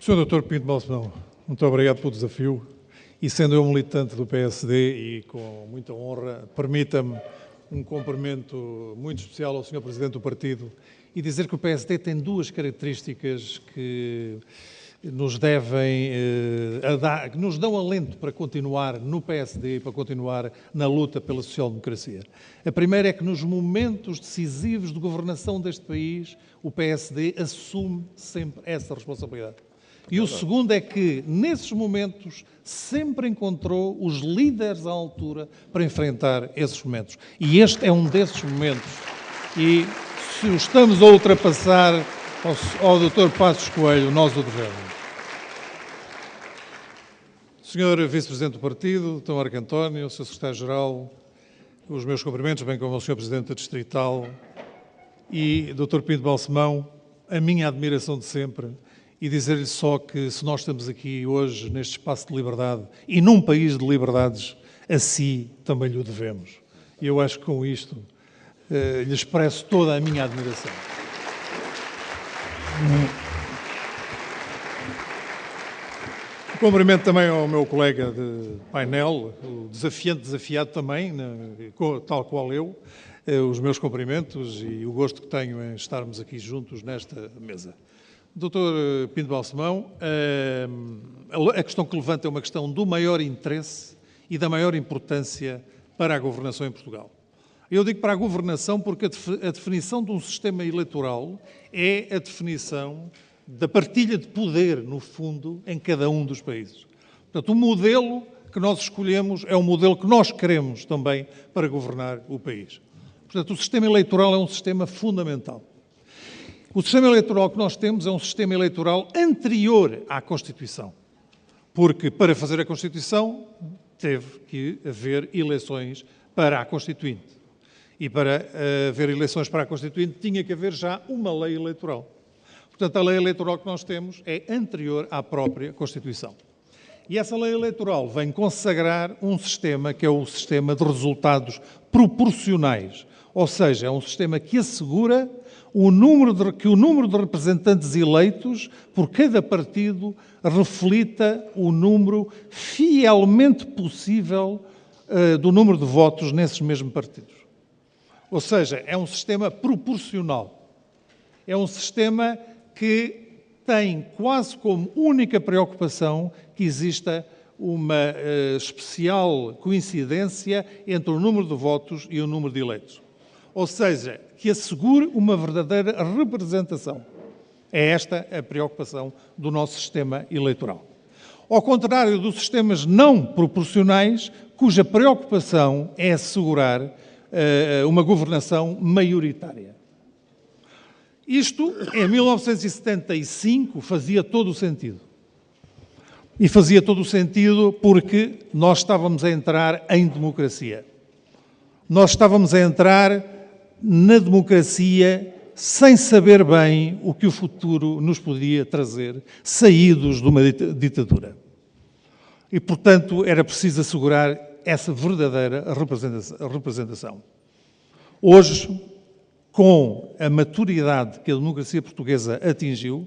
Sr. Dr. Pinto Balsemão, muito obrigado pelo desafio e, sendo eu militante do PSD e com muita honra, permita-me um cumprimento muito especial ao Sr. Presidente do Partido e dizer que o PSD tem duas características que nos que nos dão alento para continuar no PSD e para continuar na luta pela social-democracia. A primeira é que nos momentos decisivos de governação deste país, o PSD assume sempre essa responsabilidade. E o segundo é que, nesses momentos, sempre encontrou os líderes à altura para enfrentar esses momentos. E este é um desses momentos. E se o estamos a ultrapassar ao Dr. Passos Coelho, nós o devemos. Sr. Vice-Presidente do Partido, Dr. Marco António, Sr. Secretário-Geral, os meus cumprimentos, bem como ao Sr. Presidente da Distrital e Dr. Pinto Balsemão, a minha admiração de sempre e dizer-lhe só que se nós estamos aqui hoje neste espaço de liberdade e num país de liberdades, a si também lhe o devemos. E eu acho que com isto lhe expresso toda a minha admiração. Cumprimento também ao meu colega de painel, o desafiado também, tal qual eu, os meus cumprimentos e o gosto que tenho em estarmos aqui juntos nesta mesa. Dr. Pinto Balsemão, a questão que levanta é uma questão do maior interesse e da maior importância para a governação em Portugal. Eu digo para a governação porque a definição de um sistema eleitoral é a definição da partilha de poder, no fundo, em cada um dos países. Portanto, o modelo que nós escolhemos é o modelo que nós queremos também para governar o país. Portanto, o sistema eleitoral é um sistema fundamental. O sistema eleitoral que nós temos é um sistema eleitoral anterior à Constituição, porque para fazer a Constituição teve que haver eleições para a Constituinte. E para haver eleições para a Constituinte tinha que haver já uma lei eleitoral. Portanto, a lei eleitoral que nós temos é anterior à própria Constituição. E essa lei eleitoral vem consagrar um sistema que é o sistema de resultados proporcionais. Ou seja, é um sistema que assegura que o número de representantes eleitos por cada partido reflita o número fielmente possível do número de votos nesses mesmos partidos. Ou seja, é um sistema proporcional. É um sistema que tem quase como única preocupação que exista uma especial coincidência entre o número de votos e o número de eleitos. Ou seja, que assegure uma verdadeira representação. É esta a preocupação do nosso sistema eleitoral. Ao contrário dos sistemas não proporcionais, cuja preocupação é assegurar uma governação maioritária. Isto, em 1975, fazia todo o sentido. E fazia todo o sentido porque nós estávamos a entrar em democracia. Nós estávamos a entrar na democracia sem saber bem o que o futuro nos podia trazer, saídos de uma ditadura. E, portanto, era preciso assegurar essa verdadeira representação. Hoje, com a maturidade que a democracia portuguesa atingiu,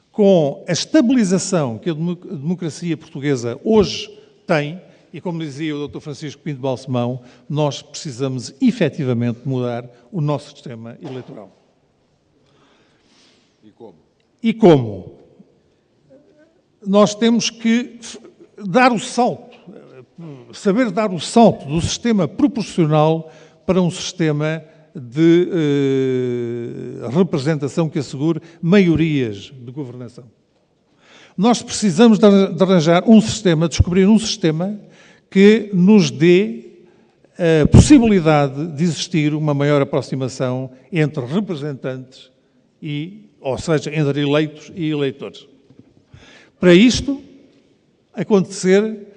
com a estabilização que a democracia portuguesa hoje tem, e como dizia o Dr. Francisco Pinto Balsemão, nós precisamos efetivamente mudar o nosso sistema eleitoral. E como? E como? Nós temos que dar o salto, saber dar o salto do sistema proporcional para um sistema de representação que assegure maiorias de governação. Nós precisamos de arranjar um sistema, descobrir um sistema que nos dê a possibilidade de existir uma maior aproximação entre representantes ou seja, entre eleitos e eleitores. Para isto acontecer,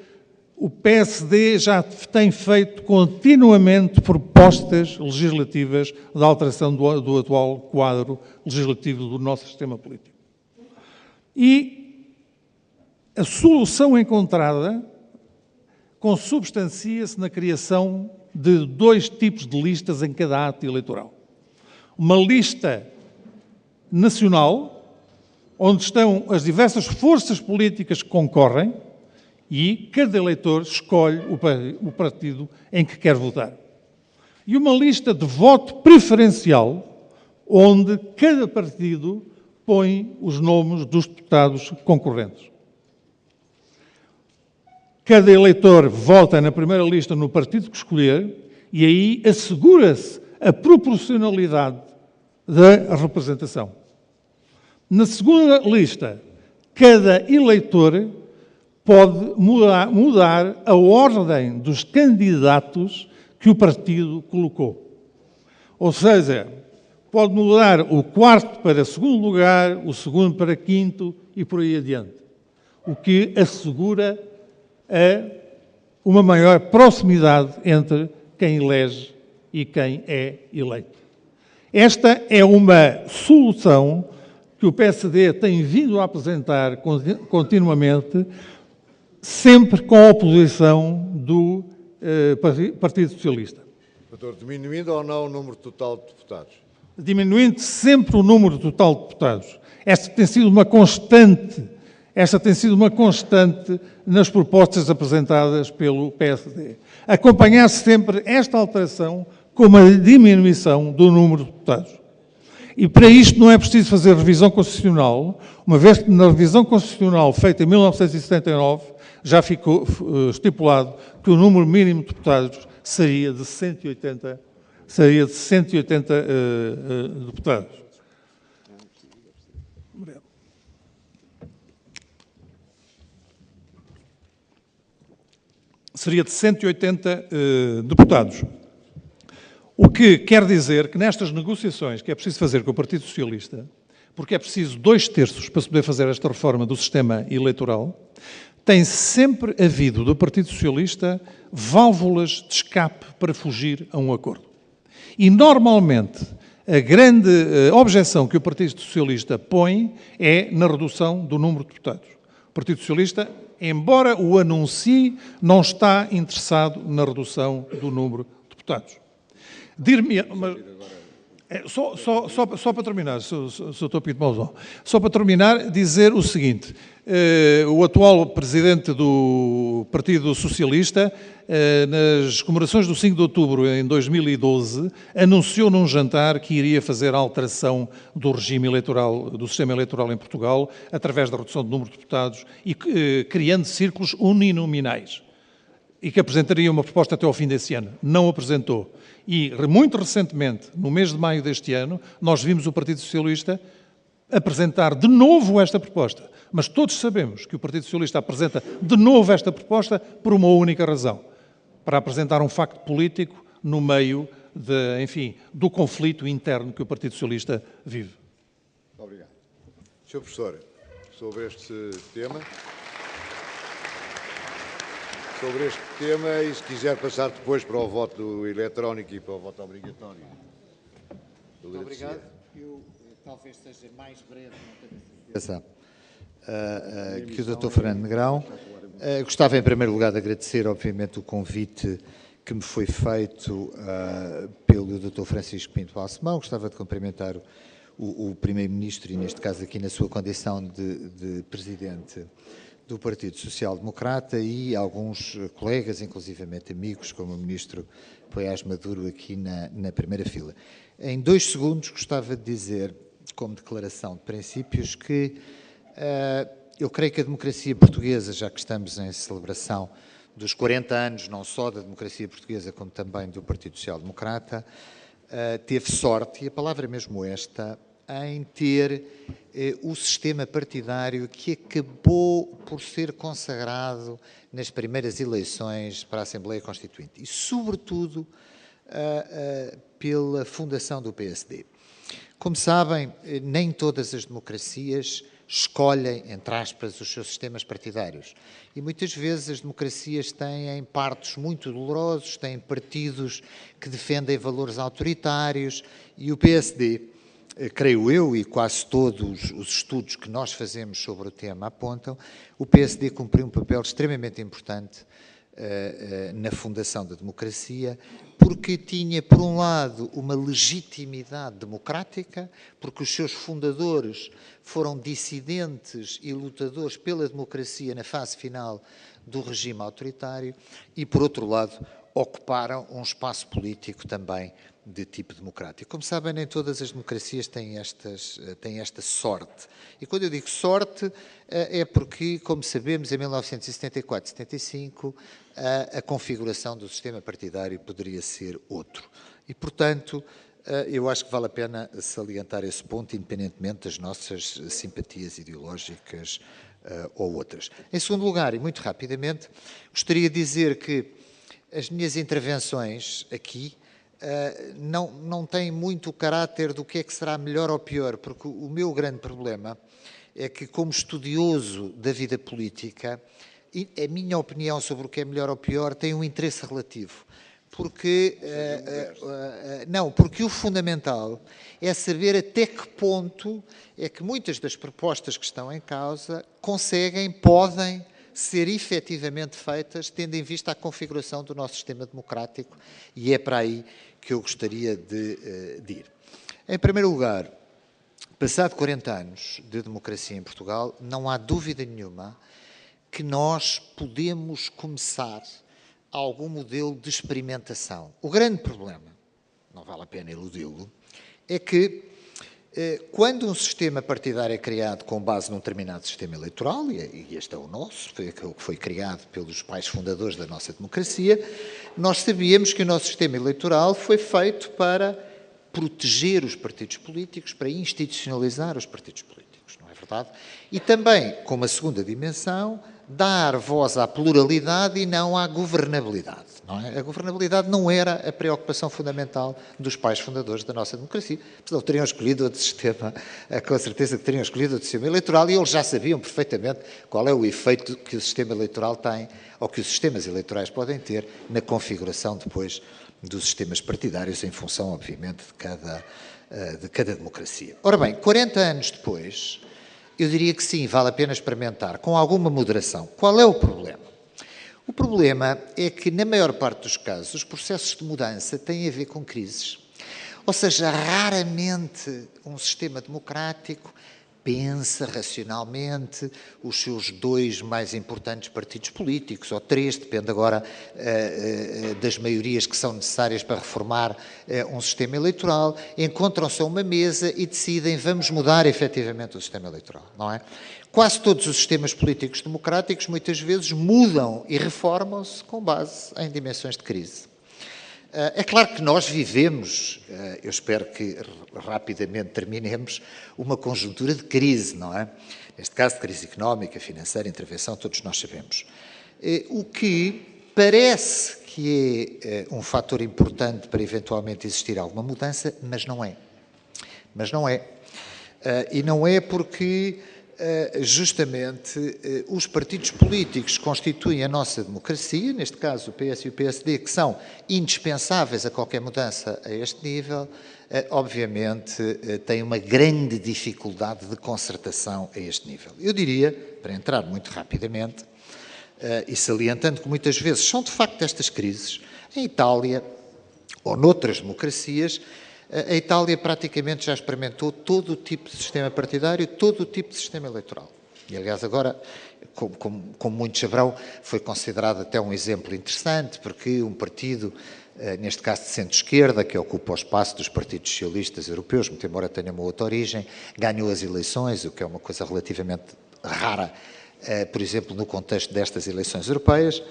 o PSD já tem feito continuamente propostas legislativas de alteração do atual quadro legislativo do nosso sistema político. E a solução encontrada consubstancia-se na criação de 2 tipos de listas em cada ato eleitoral. Uma lista nacional onde estão as diversas forças políticas que concorrem e cada eleitor escolhe o partido em que quer votar. E uma lista de voto preferencial, onde cada partido põe os nomes dos deputados concorrentes. Cada eleitor vota na primeira lista no partido que escolher e aí assegura-se a proporcionalidade da representação. Na segunda lista, cada eleitor pode mudar a ordem dos candidatos que o partido colocou. Ou seja, pode mudar o quarto para segundo lugar, o segundo para quinto e por aí adiante. O que assegura uma maior proximidade entre quem elege e quem é eleito. Esta é uma solução que o PSD tem vindo a apresentar continuamente, sempre com a oposição do Partido Socialista. Doutor, diminuindo ou não o número total de deputados? Diminuindo sempre o número total de deputados. Esta tem sido uma constante nas propostas apresentadas pelo PSD. Acompanhar sempre esta alteração com uma diminuição do número de deputados. E para isto não é preciso fazer revisão constitucional, uma vez que na revisão constitucional feita em 1979 já ficou estipulado que o número mínimo de deputados seria de 180 deputados. Seria de 180 deputados. O que quer dizer que nestas negociações que é preciso fazer com o Partido Socialista, porque é preciso 2/3 para se poder fazer esta reforma do sistema eleitoral, tem sempre havido do Partido Socialista válvulas de escape para fugir a um acordo. E normalmente a grande objeção que o Partido Socialista põe é na redução do número de deputados. O Partido Socialista, embora o anuncie, não está interessado na redução do número de deputados. Só para terminar, Sr. Pinto Mauzão, só para terminar, dizer o seguinte: o atual presidente do Partido Socialista, nas comemorações do 5 de outubro em 2012, anunciou num jantar que iria fazer a alteração do regime eleitoral, do sistema eleitoral em Portugal, através da redução do número de deputados e criando círculos uninominais. E que apresentaria uma proposta até ao fim desse ano. Não apresentou. E, muito recentemente, no mês de maio deste ano, nós vimos o Partido Socialista apresentar de novo esta proposta. Mas todos sabemos que o Partido Socialista apresenta de novo esta proposta por uma única razão. Para apresentar um facto político no meio do conflito interno que o Partido Socialista vive. Obrigado. Sr. Professor, sobre este tema... e se quiser passar depois para o voto eletrónico e para o voto obrigatório. Muito obrigado. Eu talvez seja mais breve, não tenho certeza, que o Dr. Fernando Negrão. Gostava, em primeiro lugar, de agradecer, obviamente, o convite que me foi feito pelo Dr. Francisco Pinto Balsemão. Gostava de cumprimentar o Primeiro-Ministro, e neste caso aqui na sua condição de Presidente do Partido Social Democrata, e alguns colegas, inclusivamente amigos, como o Ministro Poiás Maduro, aqui na primeira fila. Em 2 segundos, gostava de dizer, como declaração de princípios, que eu creio que a democracia portuguesa, já que estamos em celebração dos 40 anos, não só da democracia portuguesa, como também do Partido Social Democrata, teve sorte, e a palavra é mesmo esta, em ter o sistema partidário que acabou por ser consagrado nas primeiras eleições para a Assembleia Constituinte e, sobretudo, pela fundação do PSD. Como sabem, nem todas as democracias escolhem, entre aspas, os seus sistemas partidários. E muitas vezes as democracias têm partos muito dolorosos, têm partidos que defendem valores autoritários, e o PSD, creio eu, e quase todos os estudos que nós fazemos sobre o tema apontam, o PSD cumpriu um papel extremamente importante na fundação da democracia, porque tinha, por um lado, uma legitimidade democrática, porque os seus fundadores foram dissidentes e lutadores pela democracia na fase final do regime autoritário e, por outro lado, ocuparam um espaço político também de tipo democrático. Como sabem, nem todas as democracias têm esta sorte. E quando eu digo sorte, é porque, como sabemos, em 1974-75, a configuração do sistema partidário poderia ser outro. E, portanto, eu acho que vale a pena salientar esse ponto, independentemente das nossas simpatias ideológicas ou outras. Em segundo lugar, e muito rapidamente, gostaria de dizer que as minhas intervenções aqui não têm muito o caráter do que é que será melhor ou pior, porque o meu grande problema é que, como estudioso da vida política, a minha opinião sobre o que é melhor ou pior tem um interesse relativo. Porque, porque o fundamental é saber até que ponto é que muitas das propostas que estão em causa podem ser efetivamente feitas, tendo em vista a configuração do nosso sistema democrático, e é para aí que eu gostaria de ir. Em primeiro lugar, passado 40 anos de democracia em Portugal, não há dúvida nenhuma que nós podemos começar algum modelo de experimentação. O grande problema, não vale a pena iludi-lo, é que quando um sistema partidário é criado com base num determinado sistema eleitoral, e este é o nosso, foi criado pelos pais fundadores da nossa democracia, nós sabíamos que o nosso sistema eleitoral foi feito para proteger os partidos políticos, para institucionalizar os partidos políticos, não é verdade? E também, como a segunda dimensão, dar voz à pluralidade e não à governabilidade. Não é? A governabilidade não era a preocupação fundamental dos pais fundadores da nossa democracia. Eles teriam escolhido outro sistema, com certeza que teriam escolhido outro sistema eleitoral, e eles já sabiam perfeitamente qual é o efeito que o sistema eleitoral tem, ou que os sistemas eleitorais podem ter, na configuração depois dos sistemas partidários, em função, obviamente, de cada democracia. Ora bem, 40 anos depois, eu diria que sim, vale a pena experimentar, com alguma moderação. Qual é o problema? O problema é que, na maior parte dos casos, os processos de mudança têm a ver com crises. Ou seja, raramente um sistema democrático pensa racionalmente os seus 2 mais importantes partidos políticos, ou 3, depende agora das maiorias que são necessárias para reformar um sistema eleitoral, encontram-se a uma mesa e decidem, vamos mudar efetivamente o sistema eleitoral, não é? Quase todos os sistemas políticos democráticos muitas vezes mudam e reformam-se com base em dimensões de crise. É claro que nós vivemos, eu espero que rapidamente terminemos, uma conjuntura de crise, não é? Neste caso de crise económica, financeira, intervenção, todos nós sabemos. O que parece que é um fator importante para eventualmente existir alguma mudança, mas não é. Mas não é. E não é porque justamente os partidos políticos que constituem a nossa democracia, neste caso o PS e o PSD, que são indispensáveis a qualquer mudança a este nível, obviamente têm uma grande dificuldade de concertação a este nível. Eu diria, para entrar muito rapidamente, e salientando que muitas vezes são de facto estas crises, em Itália ou noutras democracias, a Itália praticamente já experimentou todo o tipo de sistema partidário, todo o tipo de sistema eleitoral. E, aliás, agora, como muitos saberão, foi considerado até um exemplo interessante, porque um partido, neste caso de centro-esquerda, que ocupa o espaço dos partidos socialistas europeus, muito embora tenha uma outra origem, ganhou as eleições, o que é uma coisa relativamente rara, por exemplo, no contexto destas eleições europeias,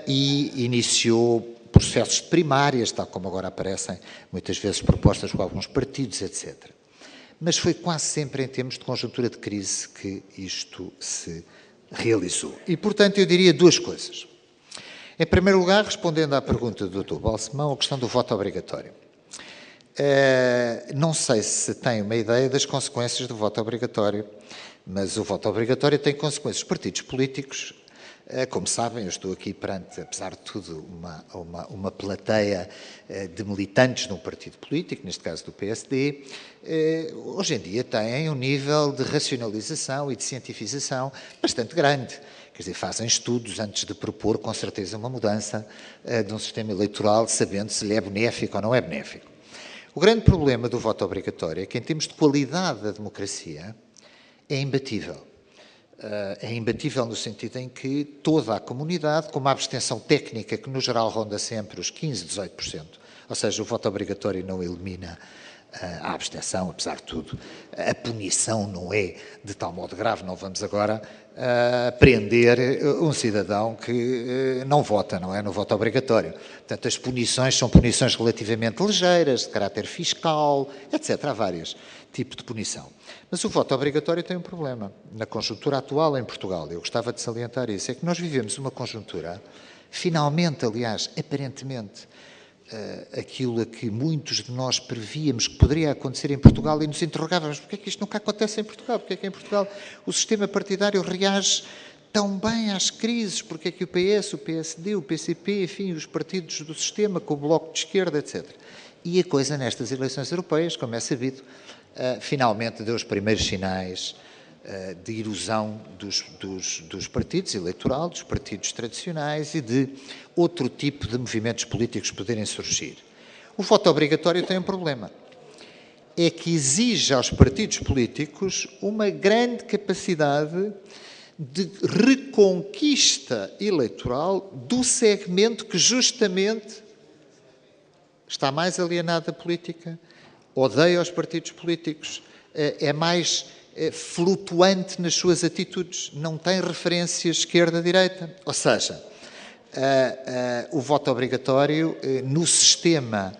e iniciou processos de primárias, tal como agora aparecem muitas vezes propostas por alguns partidos, etc. Mas foi quase sempre em termos de conjuntura de crise que isto se realizou. E, portanto, eu diria 2 coisas. Em primeiro lugar, respondendo à pergunta do Dr. Balsemão, a questão do voto obrigatório. Não sei se tem uma ideia das consequências do voto obrigatório, mas o voto obrigatório tem consequências. Os partidos políticos, como sabem, eu estou aqui perante, apesar de tudo, uma plateia de militantes de um partido político, neste caso do PSD, hoje em dia têm um nível de racionalização e de cientificação bastante grande. Quer dizer, fazem estudos antes de propor, com certeza, uma mudança de um sistema eleitoral, sabendo se lhe é benéfico ou não é benéfico. O grande problema do voto obrigatório é que, em termos de qualidade da democracia, é imbatível. É imbatível no sentido em que toda a comunidade, com uma abstenção técnica que, no geral, ronda sempre os 15%, 18%, ou seja, o voto obrigatório não elimina a abstenção, apesar de tudo. A punição não é de tal modo grave, não vamos agora prender um cidadão que não vota, não é? No voto obrigatório. Portanto, as punições são punições relativamente ligeiras, de caráter fiscal, etc. Há vários tipos de punição. Mas o voto obrigatório tem um problema. Na conjuntura atual em Portugal, eu gostava de salientar isso, é que nós vivemos uma conjuntura, finalmente, aliás, aparentemente, aquilo a que muitos de nós prevíamos que poderia acontecer em Portugal e nos interrogávamos, porque é que isto nunca acontece em Portugal? Porque é que em Portugal o sistema partidário reage tão bem às crises? Porque é que o PS, o PSD, o PCP, enfim, os partidos do sistema, com o Bloco de Esquerda, etc. E a coisa nestas eleições europeias, como é sabido, finalmente deu os primeiros sinais de erosão dos partidos eleitorais, dos partidos tradicionais e de outro tipo de movimentos políticos poderem surgir. O voto obrigatório tem um problema. É que exige aos partidos políticos uma grande capacidade de reconquista eleitoral do segmento que justamente está mais alienado da política, odeia os partidos políticos, é mais flutuante nas suas atitudes, não tem referências esquerda-direita. Ou seja, o voto obrigatório no sistema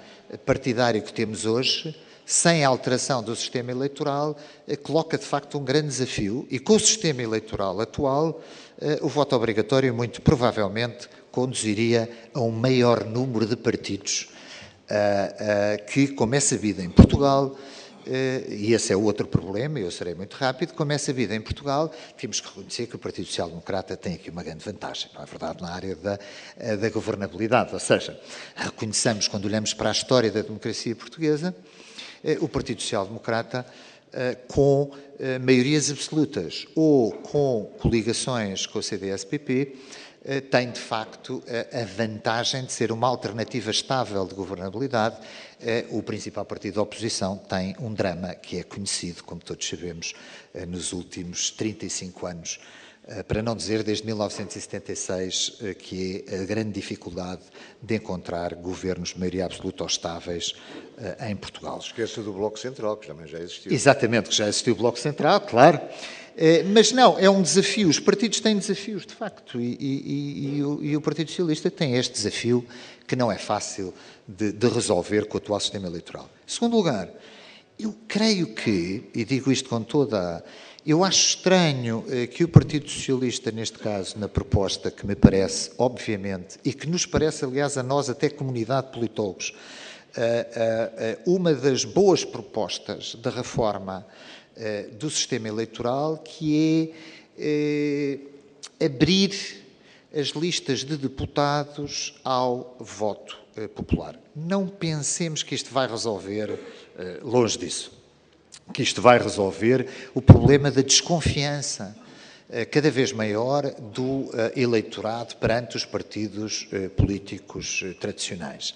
partidário que temos hoje, sem alteração do sistema eleitoral, coloca de facto um grande desafio e com o sistema eleitoral atual, o voto obrigatório muito provavelmente conduziria a um maior número de partidos que, como é sabido em Portugal, e esse é outro problema, eu serei muito rápido, como é sabido em Portugal, temos que reconhecer que o Partido Social Democrata tem aqui uma grande vantagem, não é verdade, na área da governabilidade, ou seja, reconheçamos, quando olhamos para a história da democracia portuguesa, o Partido Social Democrata com maiorias absolutas ou com coligações com o CDS-PP, tem, de facto, a vantagem de ser uma alternativa estável de governabilidade. O principal partido da oposição tem um drama que é conhecido, como todos sabemos, nos últimos 35 anos, para não dizer desde 1976, que é a grande dificuldade de encontrar governos de maioria absoluta ou estáveis em Portugal. Esqueça do Bloco Central, que também já existiu. Exatamente, que já existiu o Bloco Central, claro. Mas não, é um desafio. Os partidos têm desafios, de facto, e o Partido Socialista tem este desafio que não é fácil de resolver com o atual sistema eleitoral. Em segundo lugar, eu creio que, e digo isto com toda... Eu acho estranho que o Partido Socialista, neste caso, na proposta que me parece, obviamente, e que nos parece, aliás, a nós, até comunidade de politólogos, uma das boas propostas da reforma do sistema eleitoral, que é abrir as listas de deputados ao voto popular. Não pensemos que isto vai resolver, longe disso, que isto vai resolver o problema da desconfiança cada vez maior do eleitorado perante os partidos políticos tradicionais.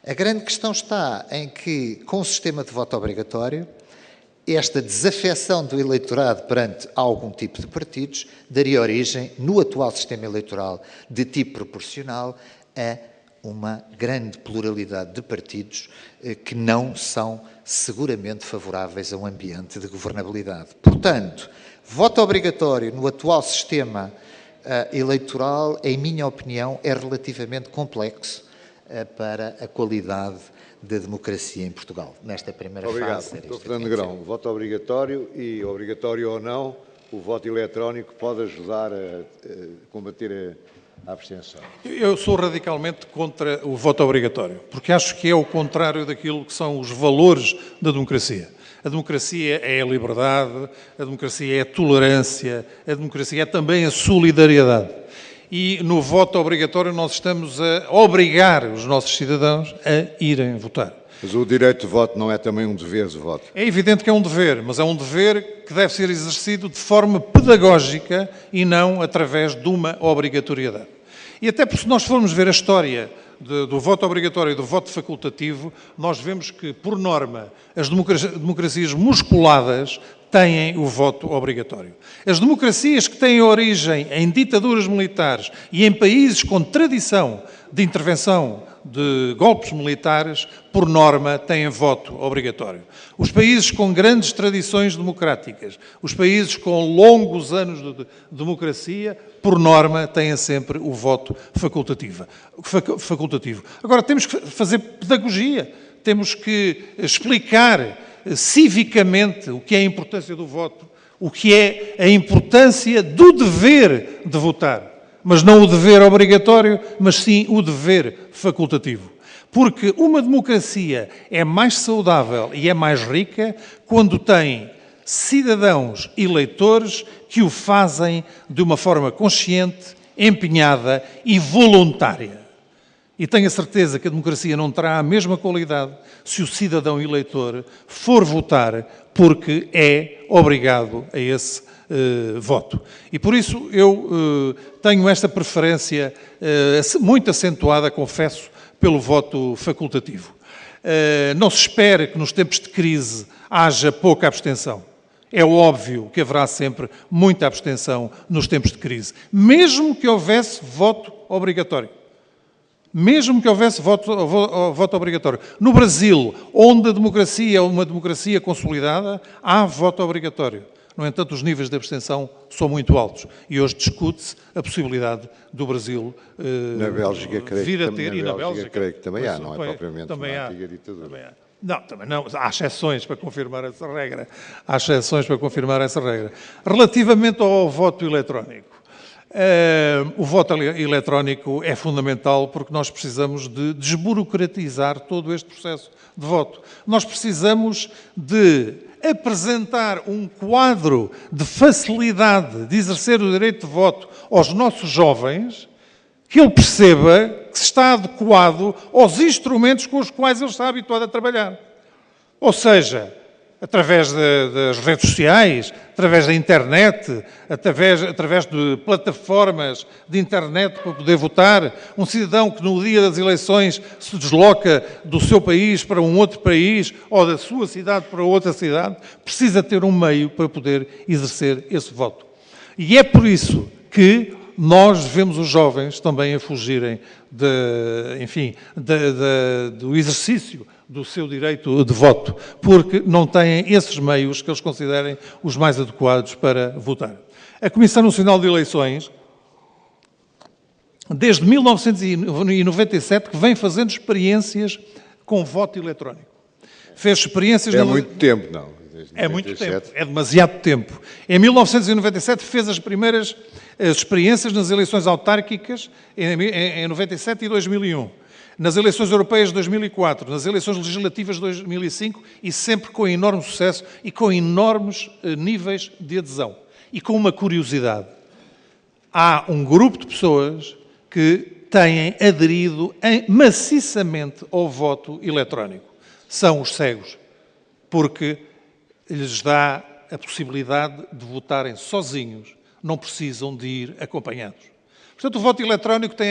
A grande questão está em que, com o sistema de voto obrigatório, esta desafecção do eleitorado perante algum tipo de partidos daria origem, no atual sistema eleitoral de tipo proporcional, a uma grande pluralidade de partidos que não são seguramente favoráveis a um ambiente de governabilidade. Portanto, voto obrigatório no atual sistema eleitoral, em minha opinião, é relativamente complexo para a qualidade da democracia em Portugal, nesta primeira fase. Obrigado. Dr. Fernando Negrão, voto obrigatório e, obrigatório ou não, o voto eletrónico pode ajudar a combater a abstenção. Eu sou radicalmente contra o voto obrigatório, porque acho que é o contrário daquilo que são os valores da democracia. A democracia é a liberdade, a democracia é a tolerância, a democracia é também a solidariedade. E no voto obrigatório nós estamos a obrigar os nossos cidadãos a irem votar. Mas o direito de voto não é também um dever de voto? É evidente que é um dever, mas é um dever que deve ser exercido de forma pedagógica e não através de uma obrigatoriedade. E até porque se nós formos ver a história do voto obrigatório e do voto facultativo, nós vemos que, por norma, as democracias musculadas têm o voto obrigatório. As democracias que têm origem em ditaduras militares e em países com tradição de intervenção de golpes militares, por norma, têm voto obrigatório. Os países com grandes tradições democráticas, os países com longos anos de democracia, por norma, têm sempre o voto facultativo. Agora, temos que fazer pedagogia, temos que explicar civicamente o que é a importância do voto, o que é a importância do dever de votar. Mas não o dever obrigatório, mas sim o dever facultativo. Porque uma democracia é mais saudável e é mais rica quando tem cidadãos eleitores que o fazem de uma forma consciente, empenhada e voluntária. E tenho a certeza que a democracia não terá a mesma qualidade se o cidadão eleitor for votar porque é obrigado a esse voto. E por isso eu tenho esta preferência muito acentuada, confesso, pelo voto facultativo. Não se espera que nos tempos de crise haja pouca abstenção. É óbvio que haverá sempre muita abstenção nos tempos de crise, mesmo que houvesse voto obrigatório. Mesmo que houvesse voto obrigatório. No Brasil, onde a democracia é uma democracia consolidada, há voto obrigatório. No entanto, os níveis de abstenção são muito altos. E hoje discute-se a possibilidade do Brasil na Bélgica, vir a ter, e na Bélgica creio que também há, não é propriamente uma antiga ditadura. Não, também não. Há exceções para confirmar essa regra. Há exceções para confirmar essa regra. Relativamente ao voto eletrónico, o voto eletrónico é fundamental porque nós precisamos de desburocratizar todo este processo de voto. Nós precisamos de apresentar um quadro de facilidade de exercer o direito de voto aos nossos jovens, que ele perceba que está adequado aos instrumentos com os quais ele está habituado a trabalhar. Ou seja, através das redes sociais, através da internet, através de plataformas de internet para poder votar. Um cidadão que no dia das eleições se desloca do seu país para um outro país ou da sua cidade para outra cidade, precisa ter um meio para poder exercer esse voto. E é por isso que nós vemos os jovens também a fugirem do exercício do seu direito de voto, porque não têm esses meios que eles considerem os mais adequados para votar. A Comissão Nacional de Eleições, desde 1997, que vem fazendo experiências com voto eletrónico. Fez experiências... É muito tempo, não? É muito tempo, é demasiado tempo. Em 1997 fez as primeiras experiências nas eleições autárquicas em 97 e 2001. Nas eleições europeias de 2004, nas eleições legislativas de 2005 e sempre com enorme sucesso e com enormes níveis de adesão. E com uma curiosidade. Há um grupo de pessoas que têm aderido maciçamente ao voto eletrónico. São os cegos, porque lhes dá a possibilidade de votarem sozinhos, não precisam de ir acompanhados. Portanto, o voto eletrónico tem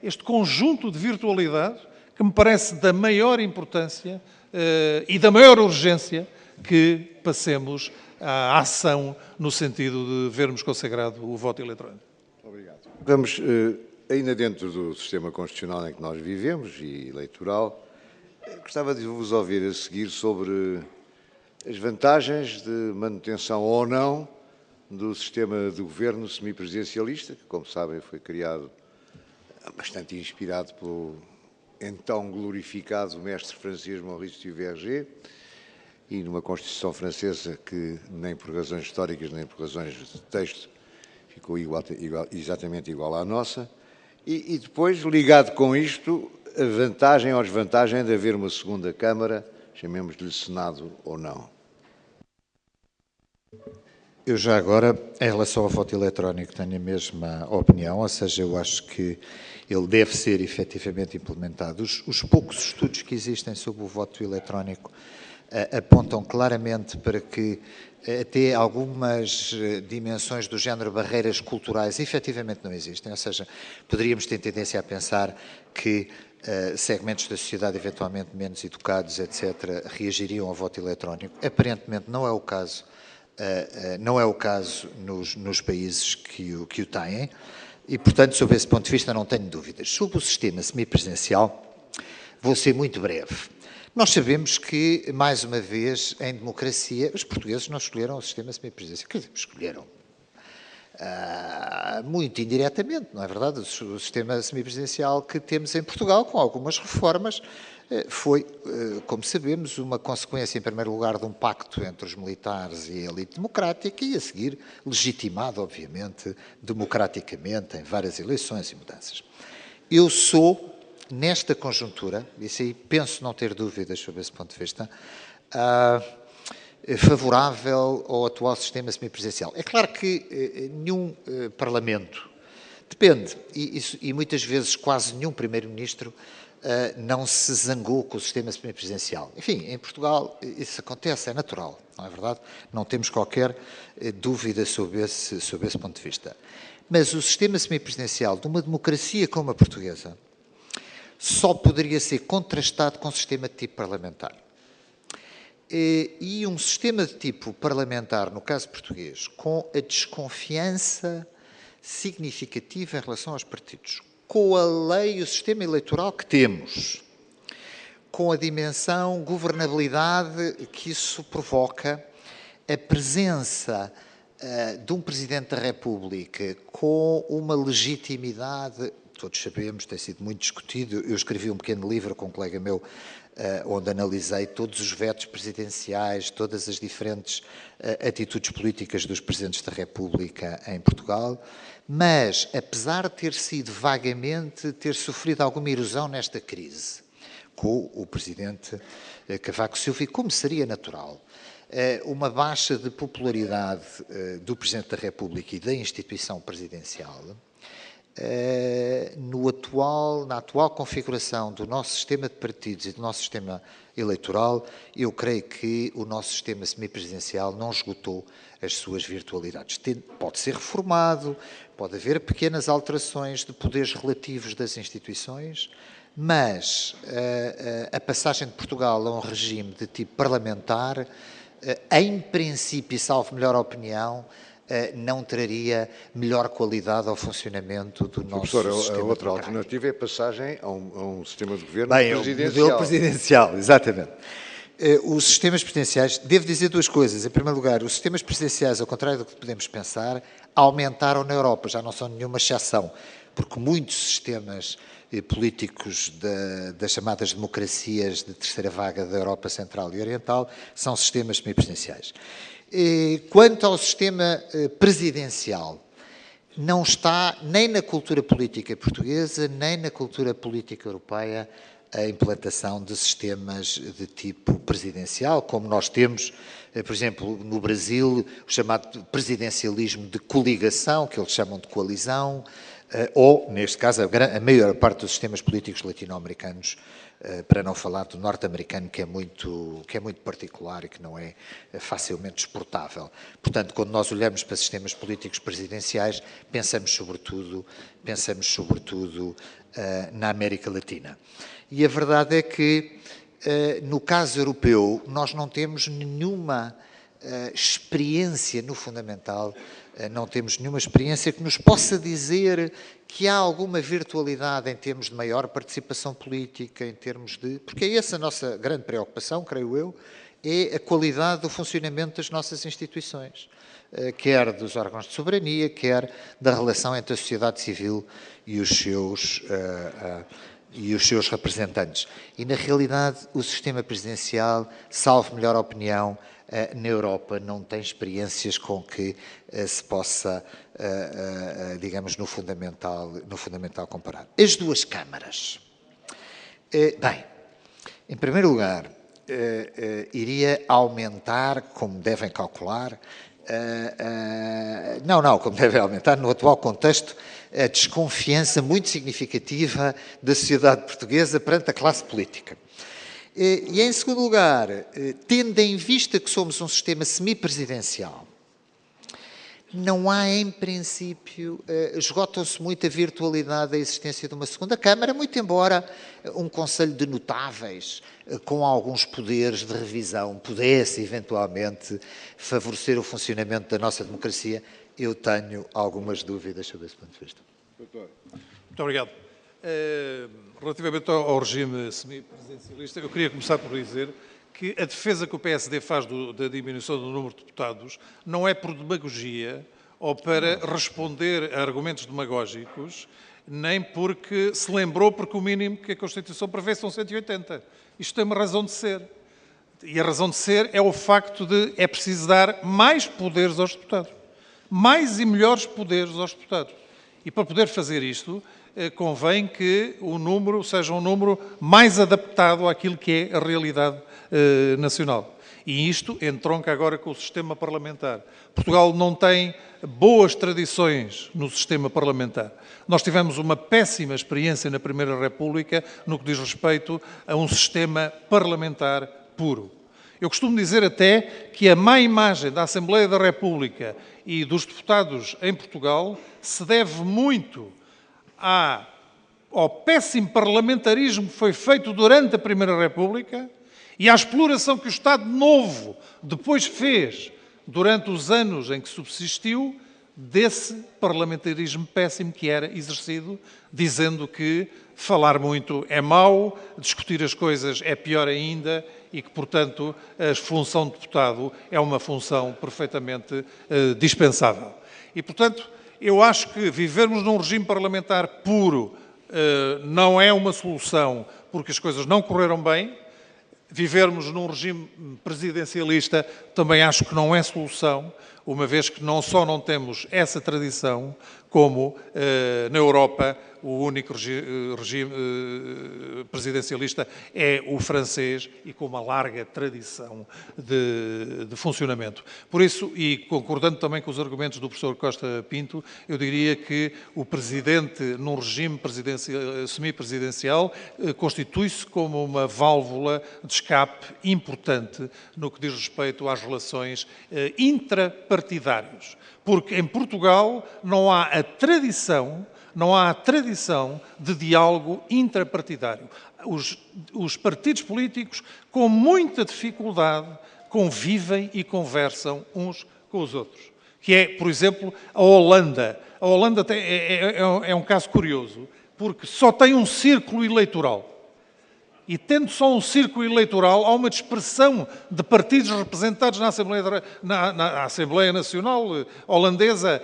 este conjunto de virtualidades que me parece da maior importância e da maior urgência que passemos à ação no sentido de vermos consagrado o voto eletrónico. Obrigado. Vamos, ainda dentro do sistema constitucional em que nós vivemos e eleitoral, gostava de vos ouvir a seguir sobre as vantagens de manutenção ou não do sistema de governo semipresidencialista, que, como sabem, foi criado bastante inspirado pelo então glorificado mestre francês Maurice Duverger, e numa Constituição francesa que, nem por razões históricas, nem por razões de texto, ficou exatamente igual à nossa. E depois, ligado com isto, a vantagem ou desvantagem de haver uma segunda Câmara, chamemos-lhe Senado ou não. Eu já agora, em relação ao voto eletrónico, tenho a mesma opinião, ou seja, eu acho que ele deve ser efetivamente implementado. Os poucos estudos que existem sobre o voto eletrónico apontam claramente para que até algumas dimensões do género barreiras culturais efetivamente não existem, ou seja, poderíamos ter tendência a pensar que segmentos da sociedade eventualmente menos educados, etc., reagiriam ao voto eletrónico. Aparentemente não é o caso, nos países que o têm e, portanto, sob esse ponto de vista não tenho dúvidas. Sobre o sistema semipresidencial, vou ser muito breve. Nós sabemos que, mais uma vez, em democracia, os portugueses não escolheram o sistema semipresidencial. Quer dizer, escolheram muito indiretamente, não é verdade? O sistema semipresidencial que temos em Portugal, com algumas reformas, foi, como sabemos, uma consequência, em primeiro lugar, de um pacto entre os militares e a elite democrática e, a seguir, legitimado, obviamente, democraticamente, em várias eleições e mudanças. Eu sou, nesta conjuntura, isso aí penso não ter dúvidas sobre esse ponto de vista, favorável ao atual sistema semipresidencial. É claro que nenhum Parlamento, depende, e muitas vezes quase nenhum Primeiro-Ministro não se zangou com o sistema semipresidencial. Enfim, em Portugal isso acontece, é natural, não é verdade? Não temos qualquer dúvida sobre esse ponto de vista. Mas o sistema semipresidencial de uma democracia como a portuguesa só poderia ser contrastado com um sistema de tipo parlamentar. E um sistema de tipo parlamentar, no caso português, com a desconfiança significativa em relação aos partidos, com a lei e o sistema eleitoral que temos, com a dimensão governabilidade que isso provoca, a presença de um Presidente da República com uma legitimidade, todos sabemos, tem sido muito discutido, eu escrevi um pequeno livro com um colega meu, onde analisei todos os vetos presidenciais, todas as diferentes atitudes políticas dos Presidentes da República em Portugal, mas, apesar de ter sido vagamente, ter sofrido alguma erosão nesta crise, com o Presidente Cavaco Silva, e como seria natural, uma baixa de popularidade do Presidente da República e da instituição presidencial, na atual configuração do nosso sistema de partidos e do nosso sistema eleitoral, eu creio que o nosso sistema semipresidencial não esgotou as suas virtualidades. Pode ser reformado, pode haver pequenas alterações de poderes relativos das instituições, mas a passagem de Portugal a um regime de tipo parlamentar, em princípio, e salvo melhor opinião, não traria melhor qualidade ao funcionamento do nosso sistema. A outra alternativa é a passagem a um sistema de governo presidencial. O modelo presidencial, exatamente. Os sistemas presidenciais, devo dizer duas coisas. Em primeiro lugar, os sistemas presidenciais, ao contrário do que podemos pensar, aumentaram na Europa, já não são nenhuma exceção, porque muitos sistemas políticos das chamadas democracias de terceira vaga da Europa Central e Oriental são sistemas semipresidenciais. Quanto ao sistema presidencial, não está nem na cultura política portuguesa, nem na cultura política europeia a implantação de sistemas de tipo presidencial, como nós temos, por exemplo, no Brasil, o chamado presidencialismo de coligação, que eles chamam de coalizão, ou, neste caso, a maior parte dos sistemas políticos latino-americanos, para não falar do norte-americano, que é muito particular e que não é facilmente exportável. Portanto, quando nós olhamos para sistemas políticos presidenciais, pensamos sobretudo na América Latina. E a verdade é que, no caso europeu, nós não temos nenhuma experiência no fundamental, não temos nenhuma experiência que nos possa dizer que há alguma virtualidade em termos de maior participação política, em termos de... Porque é essa a nossa grande preocupação, creio eu, é a qualidade do funcionamento das nossas instituições, quer dos órgãos de soberania, quer da relação entre a sociedade civil e os seus representantes. E, na realidade, o sistema presidencial, salvo melhor opinião, na Europa não tem experiências com que se possa, digamos, no fundamental comparar. As duas câmaras. Bem, em primeiro lugar, iria aumentar, como devem calcular, como devem aumentar, no atual contexto, a desconfiança muito significativa da sociedade portuguesa perante a classe política. E, em segundo lugar, tendo em vista que somos um sistema semipresidencial, não há, em princípio, esgota-se muito a virtualidade da existência de uma segunda Câmara, muito embora um Conselho de Notáveis, com alguns poderes de revisão, pudesse, eventualmente, favorecer o funcionamento da nossa democracia. Eu tenho algumas dúvidas sobre esse ponto de vista. Doutor. Muito obrigado. Relativamente ao regime semipresidencialista, eu queria começar por dizer que a defesa que o PSD faz da diminuição do número de deputados não é por demagogia ou para responder a argumentos demagógicos, nem porque se lembrou, porque o mínimo que a Constituição prevê são 180. Isto tem uma razão de ser. E a razão de ser é o facto de é preciso dar mais poderes aos deputados. Mais e melhores poderes aos deputados. E para poder fazer isto, convém que o número seja um número mais adaptado àquilo que é a realidade nacional. E isto entronca agora com o sistema parlamentar. Portugal não tem boas tradições no sistema parlamentar. Nós tivemos uma péssima experiência na Primeira República no que diz respeito a um sistema parlamentar puro. Eu costumo dizer até que a má imagem da Assembleia da República e dos deputados em Portugal se deve muito ao péssimo parlamentarismo que foi feito durante a Primeira República e à exploração que o Estado Novo depois fez durante os anos em que subsistiu desse parlamentarismo péssimo que era exercido, dizendo que falar muito é mau, discutir as coisas é pior ainda e que, portanto, a função de deputado é uma função perfeitamente dispensável. E, portanto, eu acho que vivermos num regime parlamentar puro não é uma solução porque as coisas não correram bem. Vivermos num regime presidencialista também acho que não é solução, uma vez que não só não temos essa tradição, como na Europa o único regime presidencialista é o francês e com uma larga tradição de funcionamento. Por isso, e concordando também com os argumentos do professor Costa Pinto, eu diria que o presidente num regime semipresidencial constitui-se como uma válvula de escape importante no que diz respeito às relações intrapartidárias. Porque em Portugal não há a tradição de diálogo intrapartidário. Os partidos políticos, com muita dificuldade, convivem e conversam uns com os outros. Que é, por exemplo, a Holanda. A Holanda é um caso curioso, porque só tem um círculo eleitoral. E tendo só um círculo eleitoral, há uma dispersão de partidos representados na Assembleia Nacional holandesa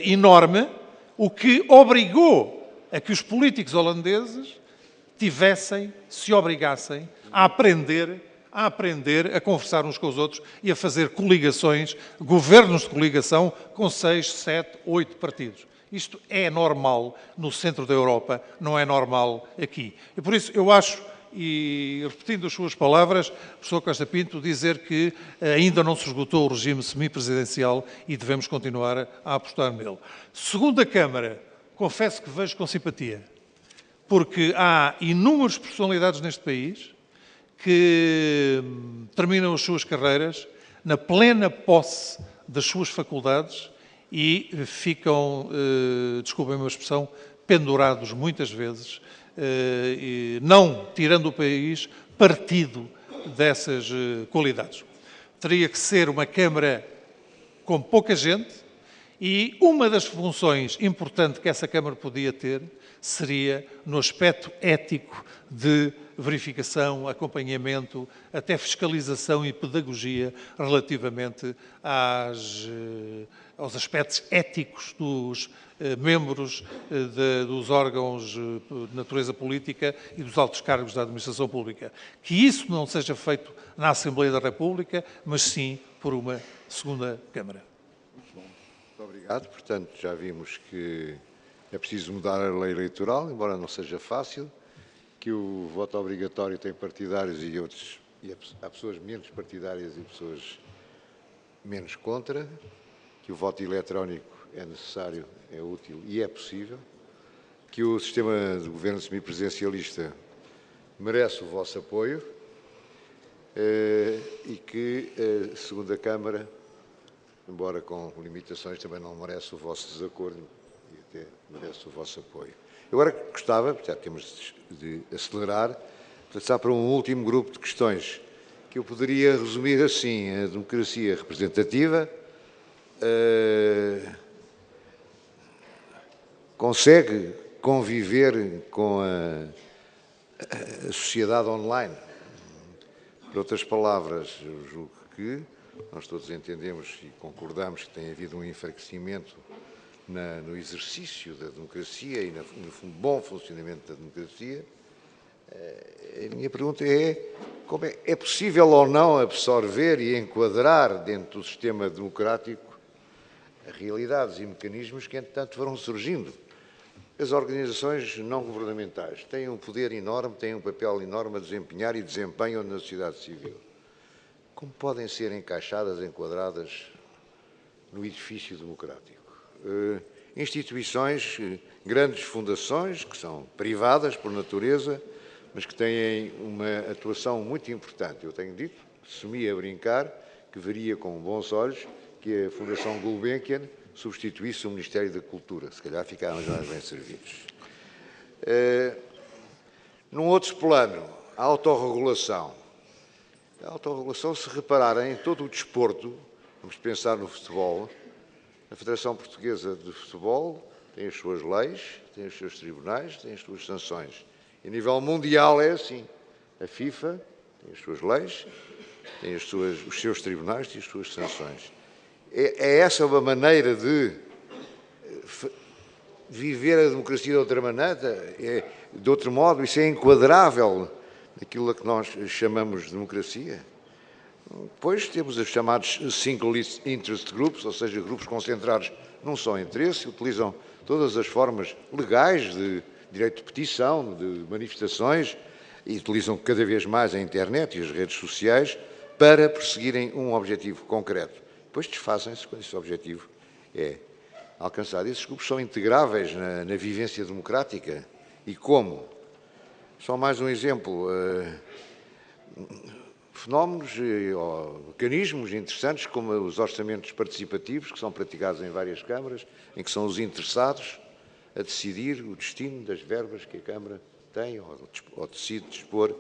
enorme, o que obrigou a que os políticos holandeses se obrigassem a aprender a conversar uns com os outros e a fazer coligações, governos de coligação com 6, 7, 8 partidos. Isto é normal no centro da Europa, não é normal aqui. E por isso eu acho, e repetindo as suas palavras, professor Costa Pinto, dizer que ainda não se esgotou o regime semipresidencial e devemos continuar a apostar nele. Segunda Câmara, confesso que vejo com simpatia, porque há inúmeras personalidades neste país que terminam as suas carreiras na plena posse das suas faculdades e ficam, desculpem-me a expressão, pendurados muitas vezes, não tirando o país partido dessas qualidades. Teria que ser uma Câmara com pouca gente e uma das funções importantes que essa Câmara podia ter seria no aspecto ético de verificação, acompanhamento, até fiscalização e pedagogia relativamente aos aspectos éticos dos membros dos órgãos de natureza política e dos altos cargos da administração pública. Que isso não seja feito na Assembleia da República, mas sim por uma segunda Câmara. Muito bom. Muito obrigado. Portanto, já vimos que é preciso mudar a lei eleitoral, embora não seja fácil, que o voto obrigatório tem partidários e outros, e há pessoas menos partidárias e pessoas menos contra, que o voto eletrónico é necessário, é útil e é possível, que o sistema de governo semipresidencialista merece o vosso apoio e que a segunda Câmara, embora com limitações, também não merece o vosso desacordo e até merece o vosso apoio. Agora gostava, já temos de acelerar, passar para um último grupo de questões que eu poderia resumir assim: a democracia representativa consegue conviver com a sociedade online. Por outras palavras, eu julgo que nós todos entendemos e concordamos que tem havido um enfraquecimento no exercício da democracia e no bom funcionamento da democracia. A minha pergunta é: como é possível ou não absorver e enquadrar dentro do sistema democrático realidades e mecanismos que, entretanto, foram surgindo? As organizações não governamentais têm um poder enorme, têm um papel enorme a desempenhar e desempenham na sociedade civil. Como podem ser encaixadas, enquadradas no edifício democrático? Instituições, grandes fundações, que são privadas por natureza, mas que têm uma atuação muito importante. Eu tenho dito, sumi a brincar, que veria com bons olhos que a Fundação Gulbenkian substituísse o Ministério da Cultura. Se calhar ficávamos mais bem servidos. Num outro plano, a autorregulação. A autorregulação, se repararem, em todo o desporto, vamos pensar no futebol, a Federação Portuguesa de Futebol tem as suas leis, tem os seus tribunais, tem as suas sanções. E a nível mundial é assim. A FIFA tem as suas leis, tem os seus tribunais, tem as suas sanções. É essa uma maneira de viver a democracia de outra maneira? De outro modo, isso é enquadrável naquilo a que nós chamamos de democracia? Depois temos os chamados single interest groups, ou seja, grupos concentrados num só interesse, utilizam todas as formas legais de direito de petição, de manifestações, e utilizam cada vez mais a internet e as redes sociais para perseguirem um objetivo concreto. Depois desfazem-se quando esse objetivo é alcançado. Esses grupos são integráveis na vivência democrática. E como? Só mais um exemplo. Fenómenos ou mecanismos interessantes como os orçamentos participativos, que são praticados em várias câmaras, em que são os interessados a decidir o destino das verbas que a Câmara tem ou decide dispor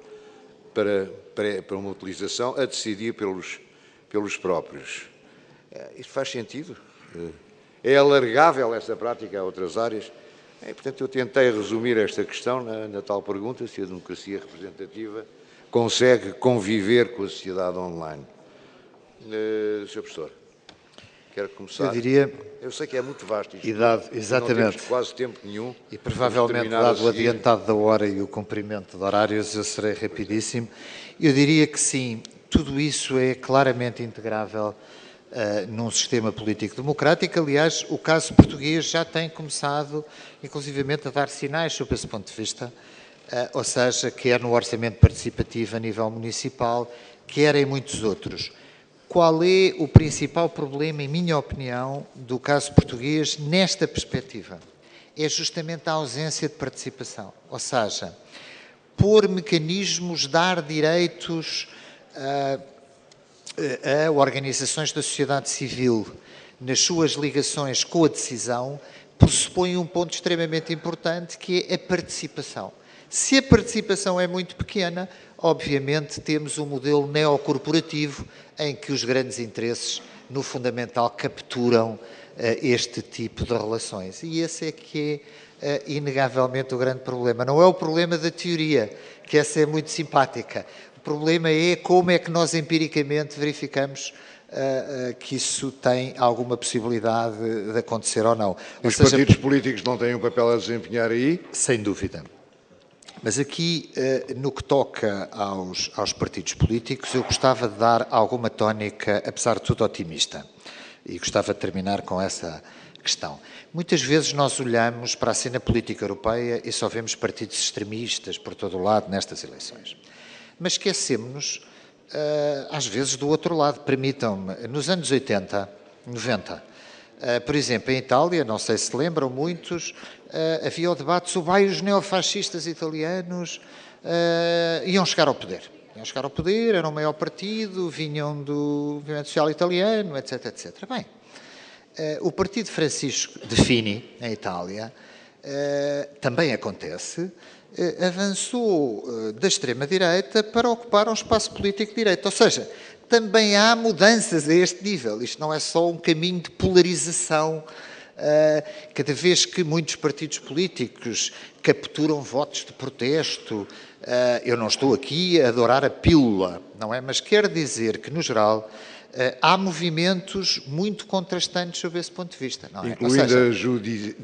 para uma utilização, a decidir pelos próprios. Isto faz sentido? É alargável essa prática a outras áreas? Portanto, eu tentei resumir esta questão na tal pergunta, se a democracia representativa consegue conviver com a sociedade online. Sr. Professor, quero começar. Eu sei que é muito vasto isto. Exatamente. Não temos quase tempo nenhum. E provavelmente, dado o adiantado da hora e o cumprimento de horários, eu serei rapidíssimo. Eu diria que sim, tudo isso é claramente integrável num sistema político democrático. Aliás, o caso português já tem começado, inclusivamente, a dar sinais sob esse ponto de vista, ou seja, quer no orçamento participativo a nível municipal, quer em muitos outros. Qual é o principal problema, em minha opinião, do caso português nesta perspectiva? É justamente a ausência de participação, ou seja, pôr mecanismos, dar direitos a organizações da sociedade civil nas suas ligações com a decisão, pressupõe um ponto extremamente importante, que é a participação. Se a participação é muito pequena, obviamente temos um modelo neocorporativo em que os grandes interesses, no fundamental, capturam este tipo de relações. E esse é que é, inegavelmente, o grande problema. Não é o problema da teoria, que essa é muito simpática. O problema é como é que nós empiricamente verificamos que isso tem alguma possibilidade de acontecer ou não. Os partidos políticos não têm um papel a desempenhar aí? Sem dúvida. Mas aqui, no que toca aos partidos políticos, eu gostava de dar alguma tónica, apesar de tudo otimista. E gostava de terminar com essa questão. Muitas vezes nós olhamos para a cena política europeia e só vemos partidos extremistas por todo o lado nestas eleições. Mas esquecemos-nos, às vezes, do outro lado. Permitam-me, nos anos 80, 90, por exemplo, em Itália, não sei se lembram muitos, havia o debate sobre os neofascistas italianos iam chegar ao poder. Iam chegar ao poder, eram o maior partido, vinham do movimento social italiano, etc, etc. Bem, o partido Francisco de Fini, em Itália, também acontece, avançou da extrema-direita para ocupar um espaço político de direita. Ou seja, também há mudanças a este nível. Isto não é só um caminho de polarização. Cada vez que muitos partidos políticos capturam votos de protesto, eu não estou aqui a adorar a pílula, não é? Mas quero dizer que, no geral, há movimentos muito contrastantes sob esse ponto de vista, não é? Incluindo Ou seja, a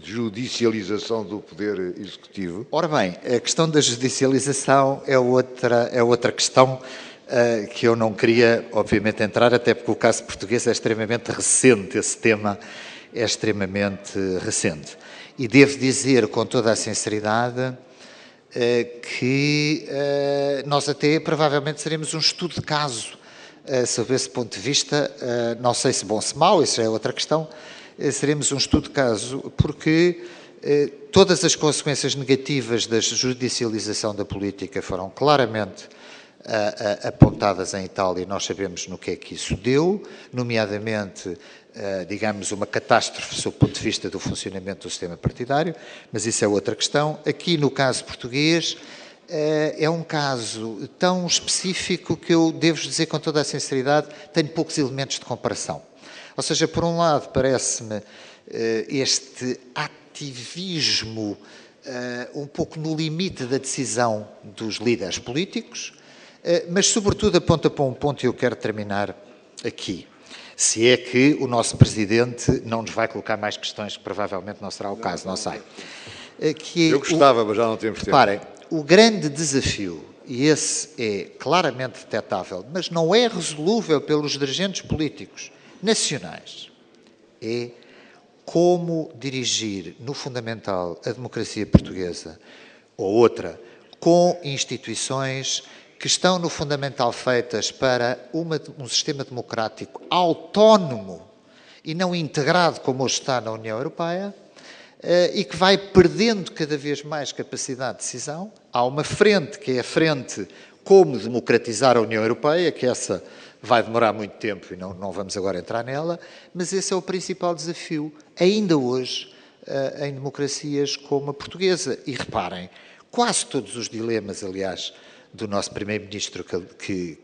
judicialização do poder executivo. ora bem, a questão da judicialização é outra questão que eu não queria, obviamente, entrar, até porque o caso português é extremamente recente, esse tema é extremamente recente. E devo dizer com toda a sinceridade que nós até provavelmente seremos um estudo de caso sob esse ponto de vista, não sei se bom se mau, isso já é outra questão, seremos um estudo de caso, porque todas as consequências negativas da judicialização da política foram claramente apontadas em Itália e nós sabemos no que é que isso deu, nomeadamente, digamos, uma catástrofe sob o ponto de vista do funcionamento do sistema partidário, mas isso é outra questão. Aqui, no caso português, é um caso tão específico que eu devo dizer com toda a sinceridade, tenho poucos elementos de comparação. Ou seja, por um lado, parece-me este ativismo um pouco no limite da decisão dos líderes políticos, mas sobretudo aponta para um ponto e eu quero terminar aqui. Se é que o nosso Presidente não nos vai colocar mais questões, que provavelmente não será o caso, não sei. Eu gostava, mas já não temos tempo. Reparem, o grande desafio, e esse é claramente detectável, mas não é resolúvel pelos dirigentes políticos nacionais, é como dirigir, no fundamental, a democracia portuguesa, ou outra, com instituições que estão, no fundamental, feitas para um sistema democrático autónomo e não integrado como hoje está na União Europeia, e que vai perdendo cada vez mais capacidade de decisão. Há uma frente, que é a frente como democratizar a União Europeia, que essa vai demorar muito tempo e não vamos agora entrar nela, mas esse é o principal desafio, ainda hoje, em democracias como a portuguesa. E reparem, quase todos os dilemas, aliás, do nosso Primeiro-Ministro, que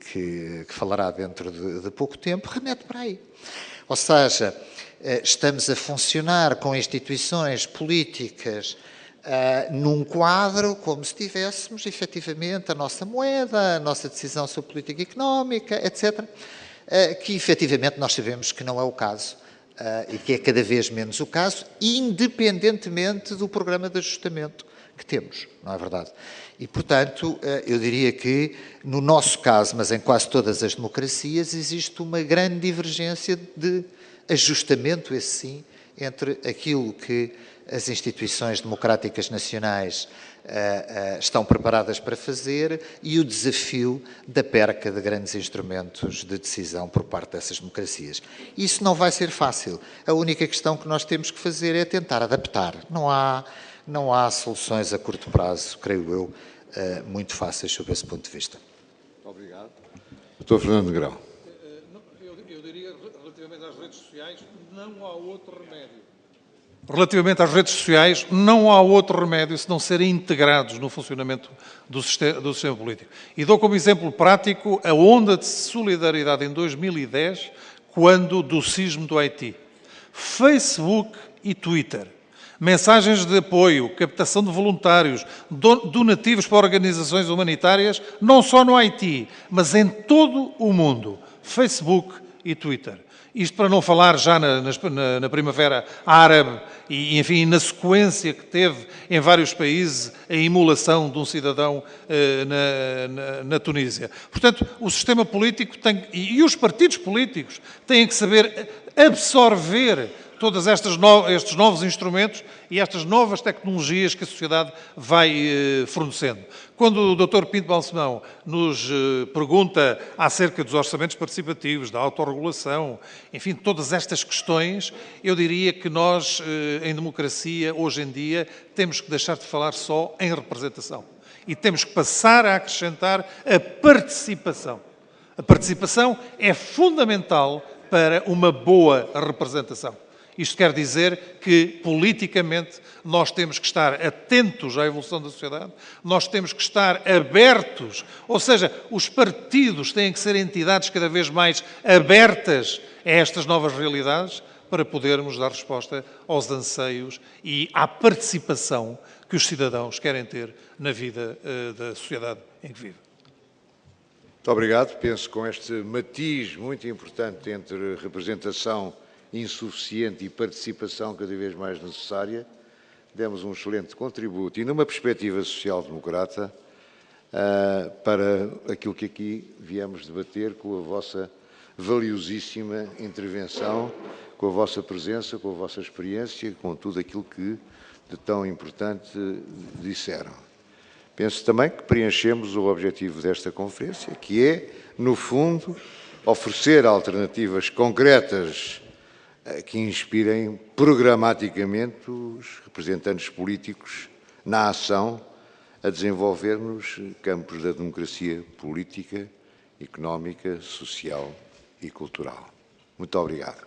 falará dentro de pouco tempo, remete para aí. Ou seja, estamos a funcionar com instituições políticas num quadro como se tivéssemos, efetivamente, a nossa moeda, a nossa decisão sobre política económica, etc., que, efetivamente, nós sabemos que não é o caso e que é cada vez menos o caso, independentemente do programa de ajustamento que temos, não é verdade? E, portanto, eu diria que, no nosso caso, mas em quase todas as democracias, existe uma grande divergência de ajustamento, esse sim, entre aquilo que as instituições democráticas nacionais estão preparadas para fazer e o desafio da perca de grandes instrumentos de decisão por parte dessas democracias. Isso não vai ser fácil. A única questão que nós temos que fazer é tentar adaptar. Não há soluções a curto prazo, creio eu, muito fáceis sob esse ponto de vista. Muito obrigado. Dr. Fernando Negrão. Eu diria, relativamente às redes sociais, não há outro remédio. Relativamente às redes sociais, não há outro remédio senão serem integrados no funcionamento do sistema político. E dou como exemplo prático a onda de solidariedade em 2010, quando do sismo do Haiti. Facebook e Twitter. Mensagens de apoio, captação de voluntários, donativos para organizações humanitárias, não só no Haiti, mas em todo o mundo. Facebook e Twitter. Isto para não falar já na Primavera Árabe e, enfim, na sequência que teve em vários países a imolação de um cidadão na Tunísia. Portanto, o sistema político e os partidos políticos têm que saber absorver todos estes novos instrumentos e estas novas tecnologias que a sociedade vai fornecendo. Quando o Dr. Pinto Balsemão nos pergunta acerca dos orçamentos participativos, da autorregulação, enfim, todas estas questões, eu diria que nós, em democracia, hoje em dia, temos que deixar de falar só em representação e temos que passar a acrescentar a participação. A participação é fundamental para uma boa representação. Isto quer dizer que, politicamente, nós temos que estar atentos à evolução da sociedade, nós temos que estar abertos, ou seja, os partidos têm que ser entidades cada vez mais abertas a estas novas realidades para podermos dar resposta aos anseios e à participação que os cidadãos querem ter na vida da sociedade em que vivem. Muito obrigado. Penso que com este matiz muito importante entre representação insuficiente e participação cada vez mais necessária, demos um excelente contributo e numa perspectiva social-democrata para aquilo que aqui viemos debater com a vossa valiosíssima intervenção, com a vossa presença, com a vossa experiência, com tudo aquilo que de tão importante disseram. Penso também que preenchemos o objetivo desta conferência, que é, no fundo, oferecer alternativas concretas que inspirem programaticamente os representantes políticos na ação a desenvolver nos campos da democracia política, económica, social e cultural. Muito obrigado.